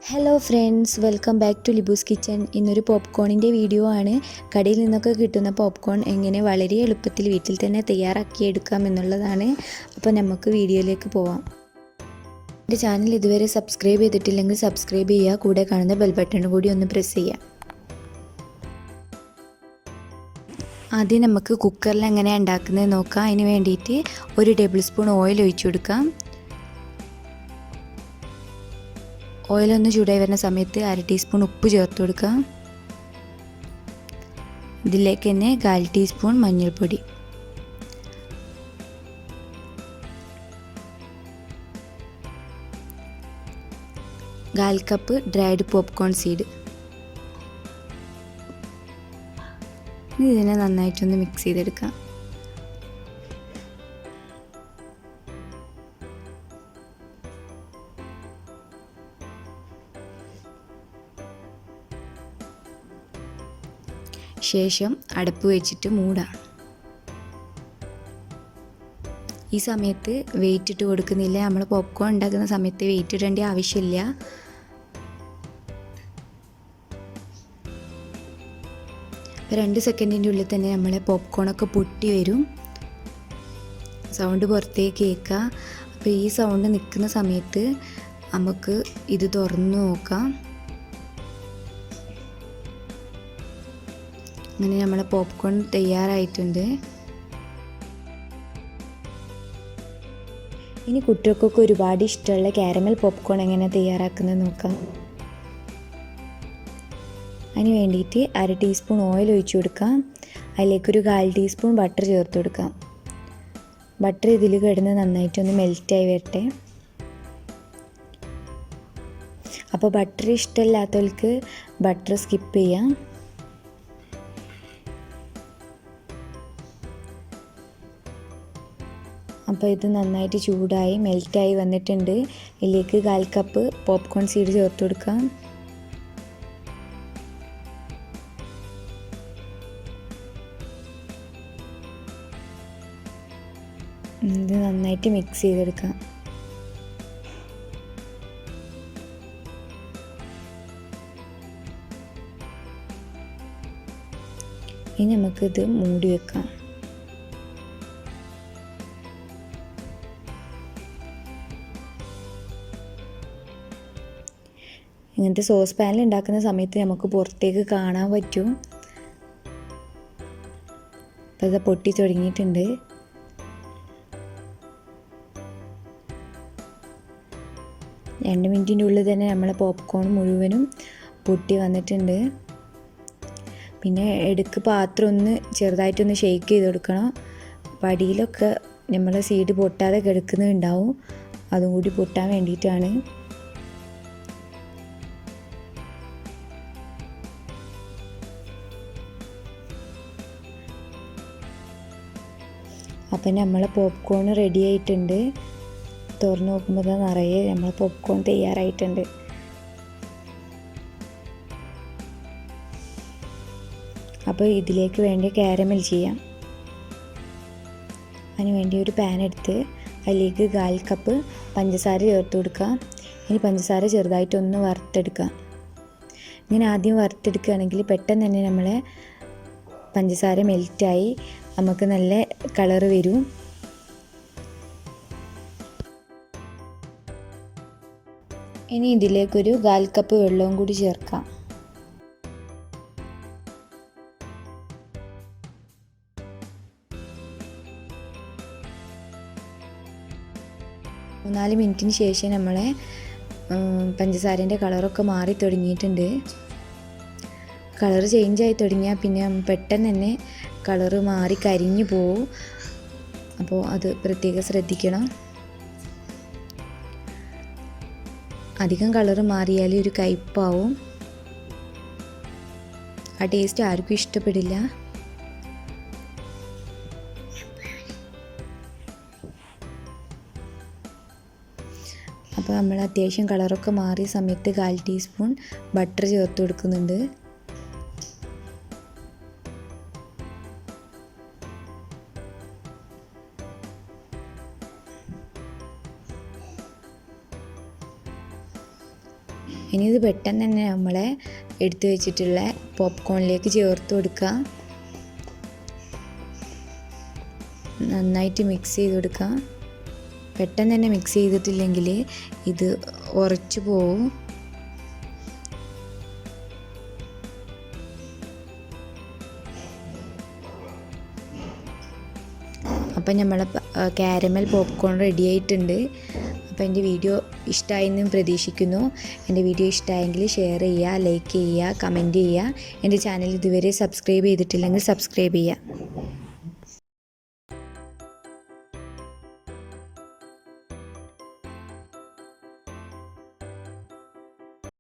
Hello friends, welcome back to Libu's kitchen. ഇന്നൊരു പോപ്കോണിൻ്റെ video ആണ്. കടയിൽ നിന്നൊക്കെ കിട്ടുന്ന പോപ്കോൺ എങ്ങനെ വളരെ എളുപ്പത്തിൽ വീട്ടിൽ തന്നെ തയ്യാറാക്കിയെടുക്കാം എന്നുള്ളതാണ്. അപ്പോൾ നമുക്ക് വീഡിയോയിലേക്ക് പോവാം. എൻ്റെ ചാനൽ ഇതുവരെ സബ്സ്ക്രൈബ് ചെയ്തിട്ടില്ലെങ്കിൽ സബ്സ്ക്രൈബ് ചെയ്യുക. കൂടെ കാണുന്ന ബെൽ ബട്ടൺ കൂടി ഒന്ന് പ്രസ് ചെയ്യുക. ആദ്യം നമുക്ക് കുക്കറിൽ എങ്ങനെയാണ് ഉണ്ടാക്കുന്നത് നോക്കാം. അതിന് വേണ്ടിയിട്ട് 1 ടേബിൾ സ്പൂൺ ഓയിൽ ഒഴിച്ചു കൊടുക്കാം. ഓയിലൊന്ന് ചൂടായി വരുന്ന സമയത്ത് 1/2 ടീസ്പൂൺ ഉപ്പ് ചേർത്ത് കൊടുക്കാം. ഇതിലേക്ക് തന്നെ 1/4 ടീസ്പൂൺ മഞ്ഞൾപ്പൊടി, കാൽ കപ്പ് ഡ്രൈഡ് പോപ്കോൺ സീഡ്. ഇതിനെ നന്നായിട്ടൊന്ന് മിക്സ് ചെയ്തെടുക്കാം. ശേഷം അടപ്പ് വെച്ചിട്ട് മൂടാം. ഈ സമയത്ത് വെയിറ്റ് ഇട്ട് കൊടുക്കുന്നില്ല. നമ്മൾ പോപ്കോൺ ഉണ്ടാക്കുന്ന സമയത്ത് വെയിറ്റ് ഇടേണ്ട ആവശ്യമില്ല. അപ്പോൾ 2 സെക്കൻഡിൻ്റെ ഉള്ളിൽ തന്നെ നമ്മളെ പോപ്കോണൊക്കെ പൊട്ടി വരും. സൗണ്ട് പുറത്തേക്ക് കേൾക്കുക. അപ്പോൾ ഈ സൗണ്ട് നിൽക്കുന്ന സമയത്ത് നമുക്ക് ഇത് തുറന്നു നോക്കാം. അങ്ങനെ നമ്മളെ പോപ്കോൺ തയ്യാറായിട്ടുണ്ട്. ഇനി കുട്ടികൾക്കൊക്കെ ഒരുപാട് ഇഷ്ടമുള്ള കാരമൽ പോപ്കോൺ എങ്ങനെ തയ്യാറാക്കുന്നത് നോക്കാം. അതിന് വേണ്ടിയിട്ട് 1/2 ടീസ്പൂൺ ഓയിൽ ഒഴിച്ചു കൊടുക്കാം. അതിലേക്കൊരു 1/4 ടീസ്പൂൺ ബട്ടർ ചേർത്ത് കൊടുക്കാം. ബട്ടർ ഇതിൽ കിടന്ന് നന്നായിട്ടൊന്ന് മെൽറ്റായി വരട്ടെ. അപ്പോൾ ബട്ടർ ഇഷ്ടമില്ലാത്തവർക്ക് ബട്ടർ സ്കിപ്പ് ചെയ്യാം. അപ്പോൾ ഇത് നന്നായിട്ട് ചൂടായി മെൽറ്റായി വന്നിട്ടുണ്ട്. ഇതിലേക്ക് 1/4 കപ്പ് പോപ്കോൺ സീഡ് ചേർത്ത് കൊടുക്കാം. ഇത് നന്നായിട്ട് മിക്സ് ചെയ്തെടുക്കാം. ഇനി നമുക്കിത് മൂടി വെക്കാം. ഇങ്ങനത്തെ സോസ് പാനിൽ ഉണ്ടാക്കുന്ന സമയത്ത് നമുക്ക് പുറത്തേക്ക് കാണാൻ പറ്റും. അപ്പോൾ ഇത് പൊട്ടി തുടങ്ങിയിട്ടുണ്ട്. രണ്ട് മിനിറ്റിൻ്റെ ഉള്ളിൽ തന്നെ നമ്മളെ പോപ്കോൺ മുഴുവനും പൊട്ടി വന്നിട്ടുണ്ട്. പിന്നെ ഇടയ്ക്ക് പാത്രം ഒന്ന് ചെറുതായിട്ടൊന്ന് ഷെയ്ക്ക് ചെയ്ത് കൊടുക്കണം. അപ്പോൾ അടിയിലൊക്കെ നമ്മളെ സീഡ് പൊട്ടാതെ കിടക്കുന്നുണ്ടാവും. അതും കൂടി പൊട്ടാൻ വേണ്ടിയിട്ടാണ്. അപ്പം നമ്മളെ പോപ്കോൺ റെഡി ആയിട്ടുണ്ട്. തുറന്ന് നോക്കുമ്പോൾ നിറയെ നമ്മളെ പോപ്കോൺ തയ്യാറായിട്ടുണ്ട്. അപ്പോൾ ഇതിലേക്ക് വേണ്ടി കാരമൽ ചെയ്യാം. അതിന് വേണ്ടി ഒരു പാൻ എടുത്ത് അതിലേക്ക് 1/4 കപ്പ് പഞ്ചസാര ചേർത്ത് കൊടുക്കാം. ഇനി പഞ്ചസാര ചെറുതായിട്ടൊന്ന് വറുത്തെടുക്കാം. ഇങ്ങനെ ആദ്യം വറുത്തെടുക്കുകയാണെങ്കിൽ പെട്ടെന്ന് തന്നെ നമ്മളെ പഞ്ചസാര മെൽറ്റായി നമുക്ക് നല്ല കളറ് വരും. ഇനി ഇതിലേക്കൊരു 1/4 കപ്പ് വെള്ളവും കൂടി ചേർക്കാം. മൂന്നാല് മിനിറ്റിന് ശേഷം നമ്മളെ പഞ്ചസാരേൻ്റെ കളറൊക്കെ മാറി തുടങ്ങിയിട്ടുണ്ട്. കളർ ചേഞ്ച് ആയി തുടങ്ങിയാൽ പിന്നെ പെട്ടെന്ന് തന്നെ കളറ് മാറി കരിഞ്ഞു പോവും. അപ്പോൾ അത് പ്രത്യേകം ശ്രദ്ധിക്കണം. അധികം കളറ് മാറിയാൽ ഒരു കയ്പ്പാവും. ആ ടേസ്റ്റ് ആർക്കും ഇഷ്ടപ്പെടില്ല. അപ്പോൾ നമ്മൾ അത്യാവശ്യം കളറൊക്കെ മാറിയ സമയത്ത് 1/4 ടീസ്പൂൺ ബട്ടർ ചേർത്ത് കൊടുക്കുന്നുണ്ട്. ഇനി ഇത് പെട്ടെന്ന് തന്നെ നമ്മളെ എടുത്തു വെച്ചിട്ടുള്ള പോപ്കോണിലേക്ക് ചേർത്ത് കൊടുക്കുക. നന്നായിട്ട് മിക്സ് ചെയ്ത് കൊടുക്കുക. പെട്ടെന്ന് തന്നെ മിക്സ് ചെയ്തിട്ടില്ലെങ്കിൽ ഇത് ഉറച്ചു പോവും. അപ്പം നമ്മളെ കാരമൽ പോപ്കോൺ റെഡി ആയിട്ടുണ്ട്. അപ്പോൾ എൻ്റെ വീഡിയോ ഇഷ്ടമായെന്നും പ്രതീക്ഷിക്കുന്നു. എൻ്റെ വീഡിയോ ഇഷ്ടമായെങ്കിൽ ഷെയർ ചെയ്യുക, ലൈക്ക് ചെയ്യുക, കമൻറ്റ് ചെയ്യുക. എൻ്റെ ചാനൽ ഇതുവരെ സബ്സ്ക്രൈബ് ചെയ്തിട്ടില്ലെങ്കിൽ സബ്സ്ക്രൈബ് ചെയ്യുക.